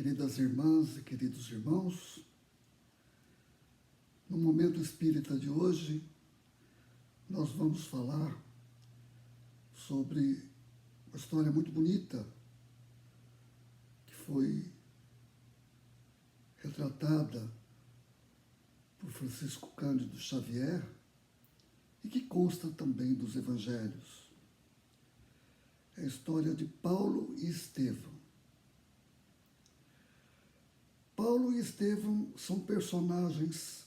Queridas irmãs e queridos irmãos, no Momento Espírita de hoje, nós vamos falar sobre uma história muito bonita que foi retratada por Francisco Cândido Xavier e que consta também dos Evangelhos. É a história de Paulo e Estevão. Paulo e Estevão são personagens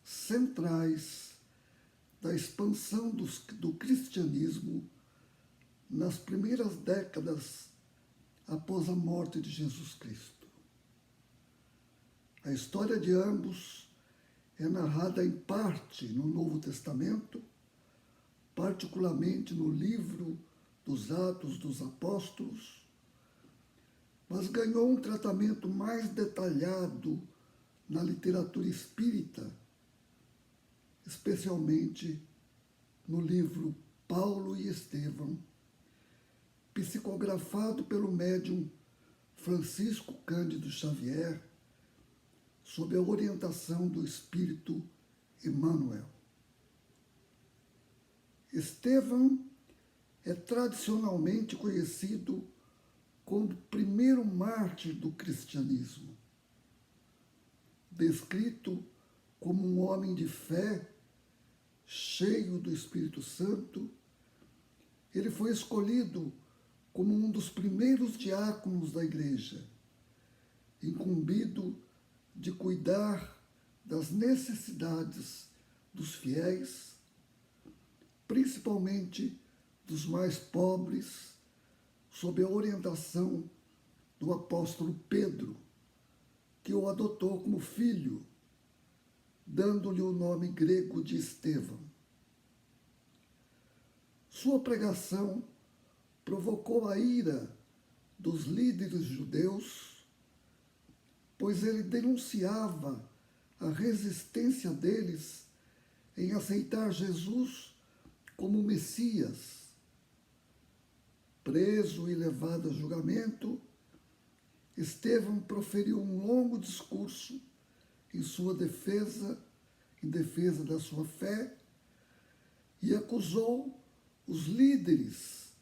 centrais da expansão do cristianismo nas primeiras décadas após a morte de Jesus Cristo. A história de ambos é narrada em parte no Novo Testamento, particularmente no livro dos Atos dos Apóstolos, mas ganhou um tratamento mais detalhado na literatura espírita, especialmente no livro Paulo e Estevão, psicografado pelo médium Francisco Cândido Xavier, sob a orientação do Espírito Emmanuel. Estevão é tradicionalmente conhecido como o primeiro mártir do cristianismo. Descrito como um homem de fé, cheio do Espírito Santo, ele foi escolhido como um dos primeiros diáconos da igreja, incumbido de cuidar das necessidades dos fiéis, principalmente dos mais pobres, sob a orientação do apóstolo Pedro, que o adotou como filho, dando-lhe o nome grego de Estevão. Sua pregação provocou a ira dos líderes judeus, pois ele denunciava a resistência deles em aceitar Jesus como Messias. Preso e levado a julgamento, Estevão proferiu um longo discurso em defesa da sua fé, e acusou os líderes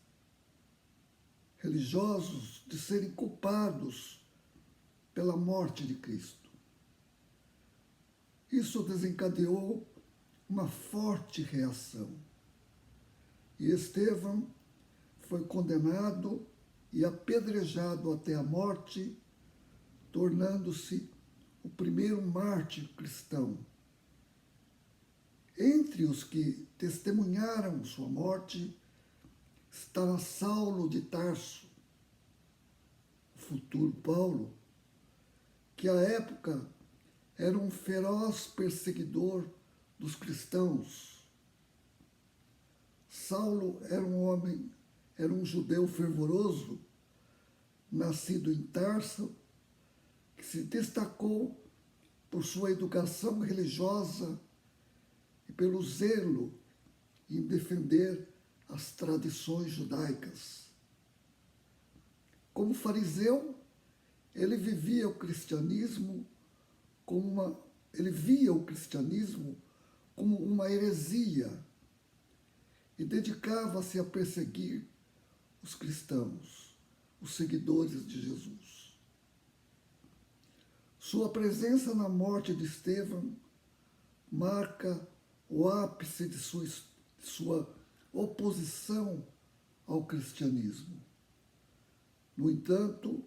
religiosos de serem culpados pela morte de Cristo. Isso desencadeou uma forte reação, e Estevão foi condenado e apedrejado até a morte, tornando-se o primeiro mártir cristão. Entre os que testemunharam sua morte estava Saulo de Tarso, o futuro Paulo, que à época era um feroz perseguidor dos cristãos. Saulo era um judeu fervoroso, nascido em Tarso, que se destacou por sua educação religiosa e pelo zelo em defender as tradições judaicas. Como fariseu, ele via o cristianismo como uma heresia e dedicava-se a perseguir os cristãos, os seguidores de Jesus. Sua presença na morte de Estevão marca o ápice de sua oposição ao cristianismo. No entanto,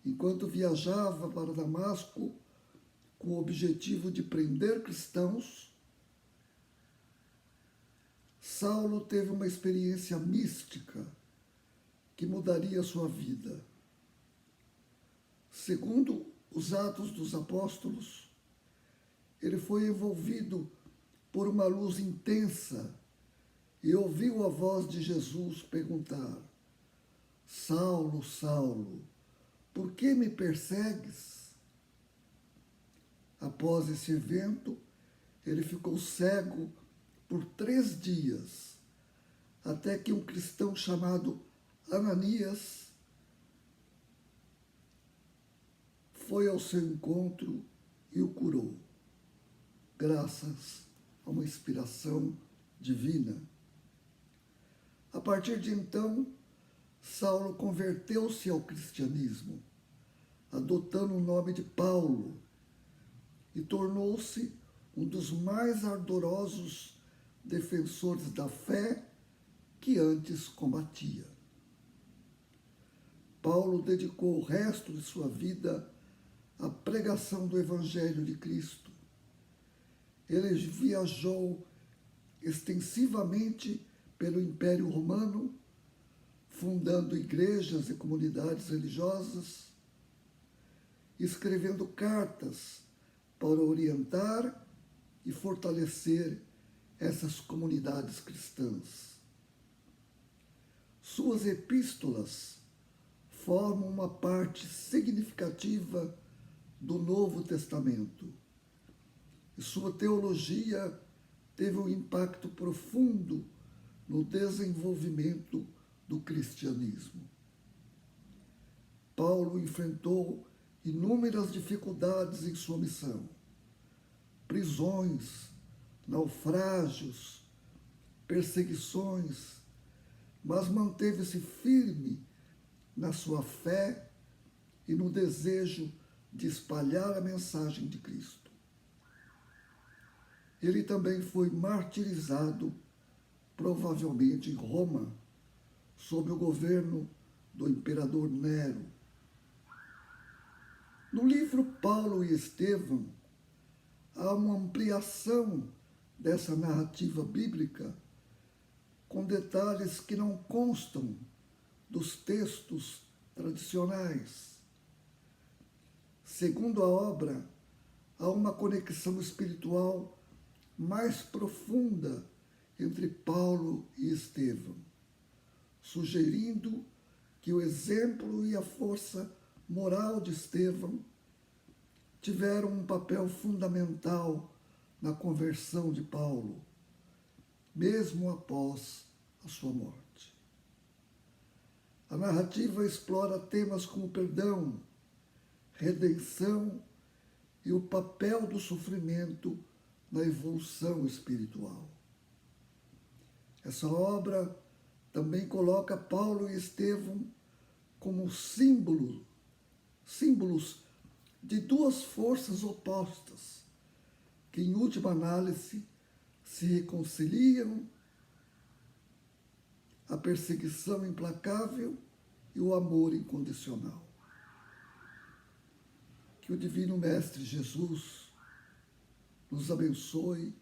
enquanto viajava para Damasco com o objetivo de prender cristãos, Saulo teve uma experiência mística que mudaria sua vida. Segundo os Atos dos Apóstolos, ele foi envolvido por uma luz intensa e ouviu a voz de Jesus perguntar: Saulo, Saulo, por que me persegues? Após esse evento, ele ficou cego por 3 dias, até que um cristão chamado Ananias foi ao seu encontro e o curou, graças a uma inspiração divina. A partir de então, Saulo converteu-se ao cristianismo, adotando o nome de Paulo, e tornou-se um dos mais ardorosos defensores da fé que antes combatia. Paulo dedicou o resto de sua vida à pregação do Evangelho de Cristo. Ele viajou extensivamente pelo Império Romano, fundando igrejas e comunidades religiosas, escrevendo cartas para orientar e fortalecer essas comunidades cristãs. Suas epístolas formam uma parte significativa do Novo Testamento, e sua teologia teve um impacto profundo no desenvolvimento do cristianismo. Paulo enfrentou inúmeras dificuldades em sua missão: prisões, naufrágios, perseguições, mas manteve-se firme na sua fé e no desejo de espalhar a mensagem de Cristo. Ele também foi martirizado, provavelmente em Roma, sob o governo do imperador Nero. No livro Paulo e Estevão, há uma ampliação dessa narrativa bíblica com detalhes que não constam dos textos tradicionais. Segundo a obra, há uma conexão espiritual mais profunda entre Paulo e Estevão, sugerindo que o exemplo e a força moral de Estevão tiveram um papel fundamental na conversão de Paulo, mesmo após a sua morte. A narrativa explora temas como perdão, redenção e o papel do sofrimento na evolução espiritual. Essa obra também coloca Paulo e Estevão como símbolos de duas forças opostas, que em última análise se reconciliam: a perseguição implacável e o amor incondicional. Que o Divino Mestre Jesus nos abençoe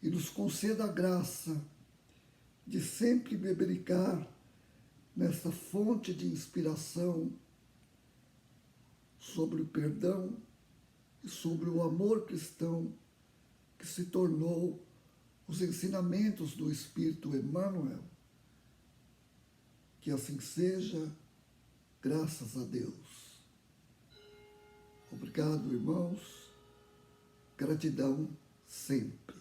e nos conceda a graça de sempre bebericar nessa fonte de inspiração sobre o perdão e sobre o amor cristão que se tornou os ensinamentos do Espírito Emmanuel. Que assim seja, graças a Deus. Obrigado, irmãos. Gratidão sempre.